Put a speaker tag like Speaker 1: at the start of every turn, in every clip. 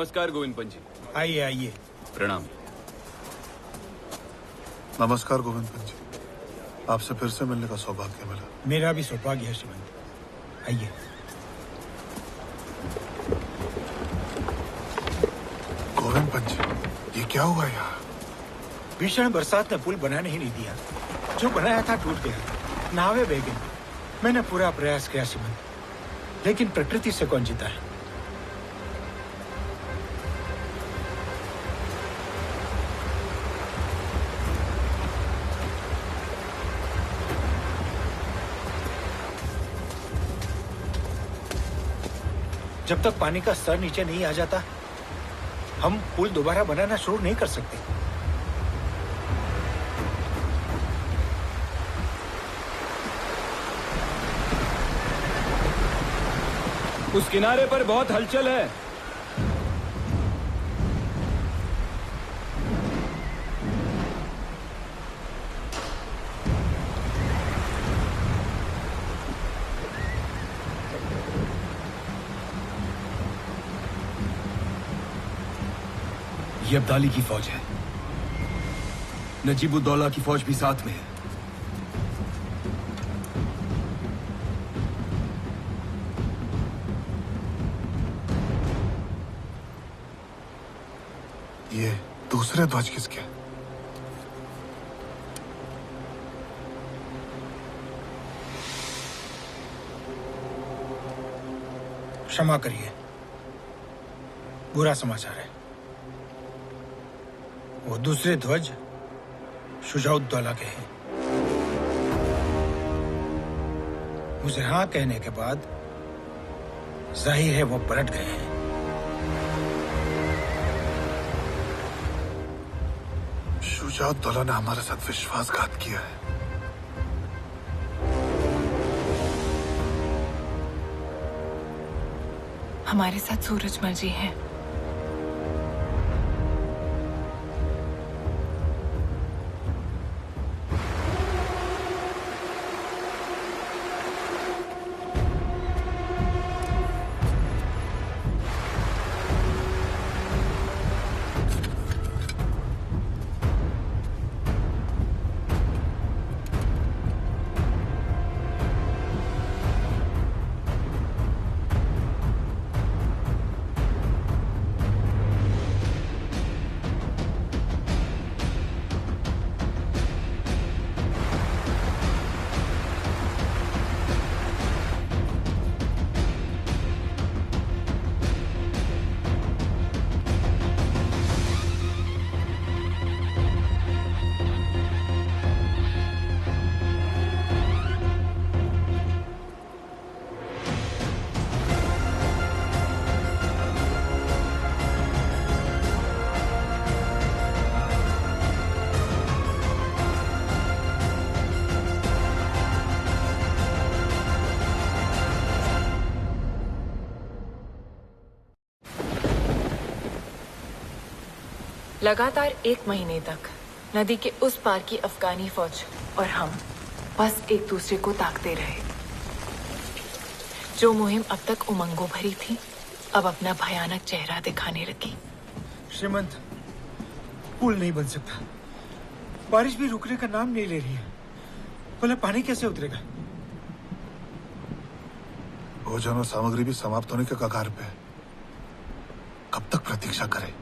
Speaker 1: नमस्कार गोविंद पंत जी।
Speaker 2: आइए आइए।
Speaker 1: प्रणाम।
Speaker 3: नमस्कार गोविंद पंत जी, आपसे फिर से मिलने का सौभाग्य मिला।
Speaker 2: मेरा भी सौभाग्य है श्रीमंत। आइए।
Speaker 3: गोविंद पंत जी, ये क्या हुआ यहाँ?
Speaker 2: भीषण बरसात ने पुल बनाने ही नहीं दिया। जो बनाया था टूट गया, नावें बह गई। मैंने पूरा प्रयास किया श्रीमंत, लेकिन प्रकृति से कौन जीता है। जब तक पानी का स्तर नीचे नहीं आ जाता, हम पुल दोबारा बनाना शुरू नहीं कर सकते।
Speaker 1: उस किनारे पर बहुत हलचल है।
Speaker 4: ये अब्दाली की फौज है। नजीबुद्दौला की फौज भी साथ में है।
Speaker 3: ये दूसरे ध्वज किसके?
Speaker 2: क्षमा करिए, बुरा समाचार है। वो दूसरे ध्वज शुजाउद्दौला के हैं। मुझे हाँ कहने के बाद जाहिर है वो पलट गए हैं।
Speaker 3: शुजाउद्दौला ने हमारे साथ विश्वासघात किया है।
Speaker 5: हमारे साथ सूरजमल जी हैं। लगातार 1 महीने तक नदी के उस पार की अफगानी फौज और हम बस एक दूसरे को ताकते रहे। जो मुहिम अब तक उमंगों भरी थी, अब अपना भयानक चेहरा दिखाने लगी।
Speaker 2: श्रीमंत, पुल नहीं बन सकता। बारिश भी रुकने का नाम नहीं ले रही है। बोले पानी कैसे उतरेगा?
Speaker 3: भोजन और सामग्री भी समाप्त होने के कगार पे है। कब तक प्रतीक्षा करें?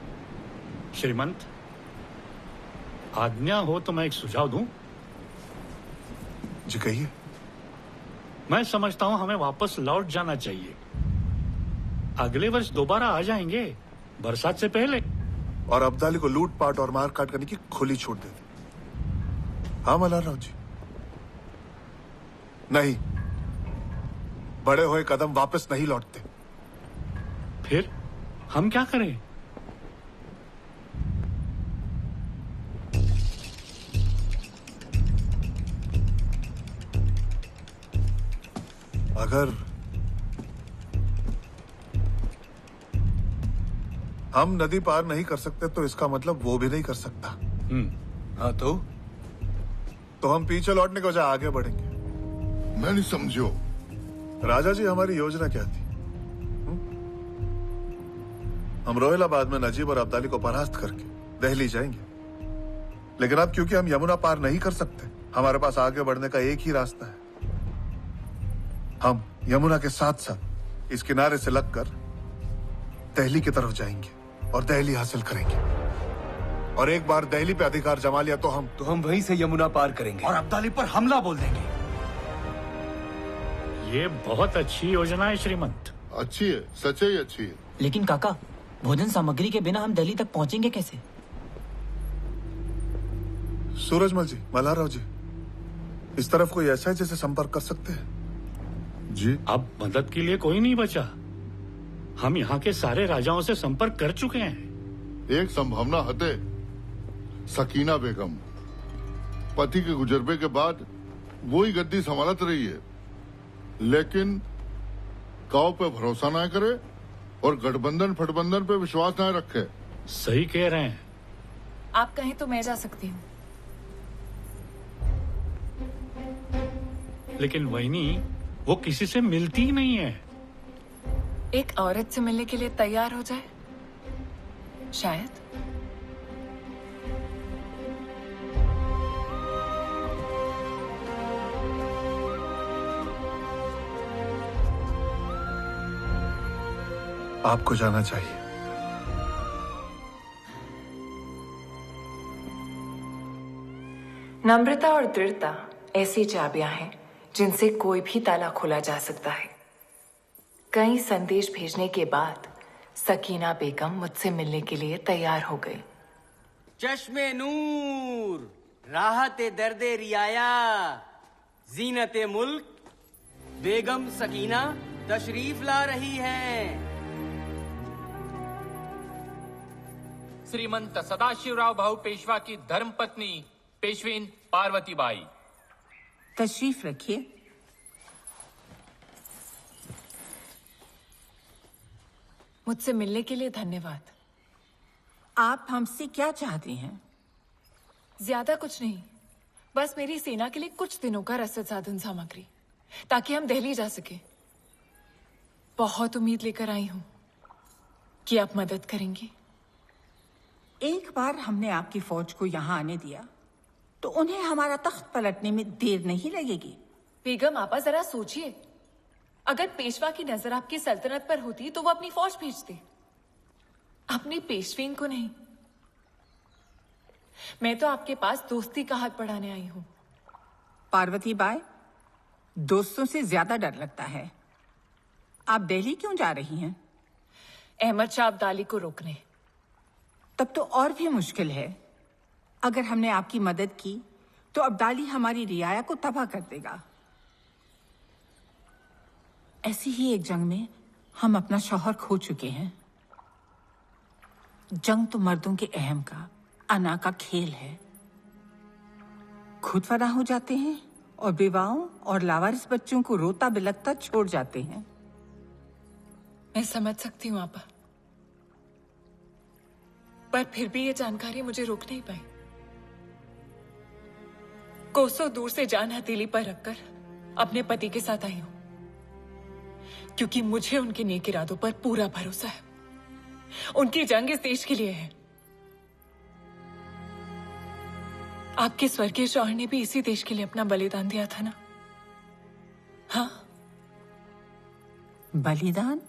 Speaker 6: श्रीमंत, आज्ञा हो तो मैं एक सुझाव दूं?
Speaker 3: जी कहिए।
Speaker 6: मैं समझता हूं हमें वापस लौट जाना चाहिए। अगले वर्ष दोबारा आ जाएंगे, बरसात से पहले।
Speaker 3: और अब्दाली को लूट पाट और मार काट करने की खुली छूट दे दी। हाँ मल्हारराव जी। नहीं, बड़े हुए कदम वापस नहीं लौटते।
Speaker 6: फिर हम क्या करें?
Speaker 3: अगर हम नदी पार नहीं कर सकते तो इसका मतलब वो भी नहीं कर सकता।
Speaker 4: हाँ तो
Speaker 3: हम पीछे लौटने के बजाय आगे बढ़ेंगे।
Speaker 7: मैं नहीं समझो।
Speaker 3: राजा जी, हमारी योजना क्या थी? हम रोहिलाबाद में नजीब और अब्दाली को परास्त करके दिल्ली जाएंगे। लेकिन अब क्योंकि हम यमुना पार नहीं कर सकते, हमारे पास आगे बढ़ने का एक ही रास्ता है। हम यमुना के साथ साथ इस किनारे से लगकर दिल्ली की तरफ जाएंगे और दिल्ली हासिल करेंगे। और एक बार दिल्ली पे अधिकार जमा लिया तो हम
Speaker 4: वहीं से यमुना पार करेंगे
Speaker 8: और अब्दाली पर हमला बोल देंगे।
Speaker 6: ये बहुत अच्छी योजना है श्रीमंत।
Speaker 7: अच्छी है, सच्चाई अच्छी है।
Speaker 9: लेकिन काका, भोजन सामग्री के बिना हम दिल्ली तक पहुंचेंगे कैसे?
Speaker 3: सूरजमल जी, मल्हाराव जी, इस तरफ कोई ऐसा है जिसे संपर्क कर सकते हैं?
Speaker 7: जी,
Speaker 6: अब मदद के लिए कोई नहीं बचा। हम यहाँ के सारे राजाओं से संपर्क कर चुके हैं।
Speaker 7: एक संभावना हते सकीना बेगम पति के गुजरबे के बाद वो ही गद्दी संभालत रही है, लेकिन काव पे भरोसा ना करे और गठबंधन फटबंधन पे विश्वास ना रखे।
Speaker 6: सही कह रहे हैं।
Speaker 5: आप कहें तो मैं जा सकती हूँ।
Speaker 6: लेकिन वहीनी, वो किसी से मिलती ही नहीं है।
Speaker 5: एक औरत से मिलने के लिए तैयार हो जाए शायद।
Speaker 3: आपको जाना चाहिए।
Speaker 5: नम्रता और दृढ़ता ऐसी चाबियां हैं जिनसे कोई भी ताला खोला जा सकता है। कई संदेश भेजने के बाद सकीना बेगम मुझसे मिलने के लिए तैयार हो गई।
Speaker 10: चश्मे नूर, राहते दर्दे रियाया, जीनते मुल्क, बेगम सकीना तशरीफ ला रही हैं।
Speaker 11: श्रीमंत सदाशिवराव भाऊ पेशवा की धर्मपत्नी पेशवीन पार्वतीबाई।
Speaker 12: तशरीफ रखिए।
Speaker 5: मुझसे मिलने के लिए धन्यवाद।
Speaker 12: आप हमसे क्या चाहते हैं?
Speaker 5: ज्यादा कुछ नहीं, बस मेरी सेना के लिए कुछ दिनों का रसद साधन सामग्री, ताकि हम दिल्ली जा सके। बहुत उम्मीद लेकर आई हूं कि आप मदद करेंगी।
Speaker 12: एक बार हमने आपकी फौज को यहाँ आने दिया तो उन्हें हमारा तख्त पलटने में देर नहीं लगेगी।
Speaker 5: बेगम आपा, जरा सोचिए, अगर पेशवा की नजर आपकी सल्तनत पर होती तो वो अपनी फौज भेजते, अपनी पेशवीन को नहीं। मैं तो आपके पास दोस्ती का हाथ बढ़ाने आई हूं।
Speaker 12: पार्वती बाई, दोस्तों से ज्यादा डर लगता है। आप दिल्ली क्यों जा रही हैं?
Speaker 5: अहमद शाह अब्दाली को रोकने।
Speaker 12: तब तो और भी मुश्किल है। अगर हमने आपकी मदद की तो अब्दाली हमारी रियाया को तबाह कर देगा। ऐसी ही एक जंग में हम अपना शौहर खो चुके हैं। जंग तो मर्दों के अहम का, अना का खेल है। खुद फना हो जाते हैं और विवाहों और लावारिस बच्चों को रोता बिलखता छोड़ जाते हैं।
Speaker 5: मैं समझ सकती हूँ आपा, पर फिर भी ये जानकारी मुझे रोक नहीं पाई। कोसों दूर से जान हथेली पर रखकर अपने पति के साथ आई हूं, क्योंकि मुझे उनके नेक इरादों पर पूरा भरोसा है। उनकी जंग इस देश के लिए है। आपके स्वर्गीय शौहर ने भी इसी देश के लिए अपना बलिदान दिया था ना? हाँ,
Speaker 12: बलिदान?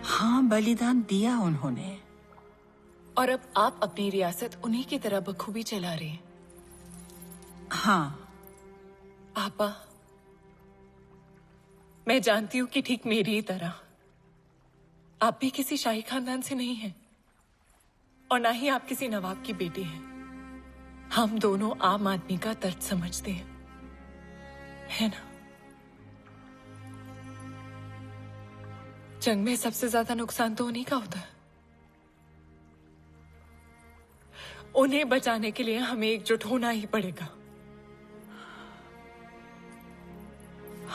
Speaker 12: हाँ, बलिदान दिया उन्होंने।
Speaker 5: और अब आप अपनी रियासत उन्हीं की तरह बखूबी चला रहे हैं।
Speaker 12: हाँ
Speaker 5: आपा, मैं जानती हूं कि ठीक मेरी ही तरह आप भी किसी शाही खानदान से नहीं हैं, और ना ही आप किसी नवाब की बेटी हैं। हम दोनों आम आदमी का दर्द समझते हैं, है ना? जंग में सबसे ज्यादा नुकसान तो उन्हीं का होता है। उन्हें बचाने के लिए हमें एकजुट होना ही पड़ेगा।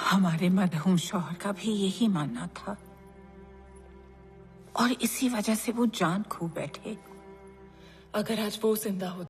Speaker 12: हमारे मरहूम शौहर का भी यही मानना था, और इसी वजह से वो जान खो बैठे।
Speaker 5: अगर आज वो जिंदा होते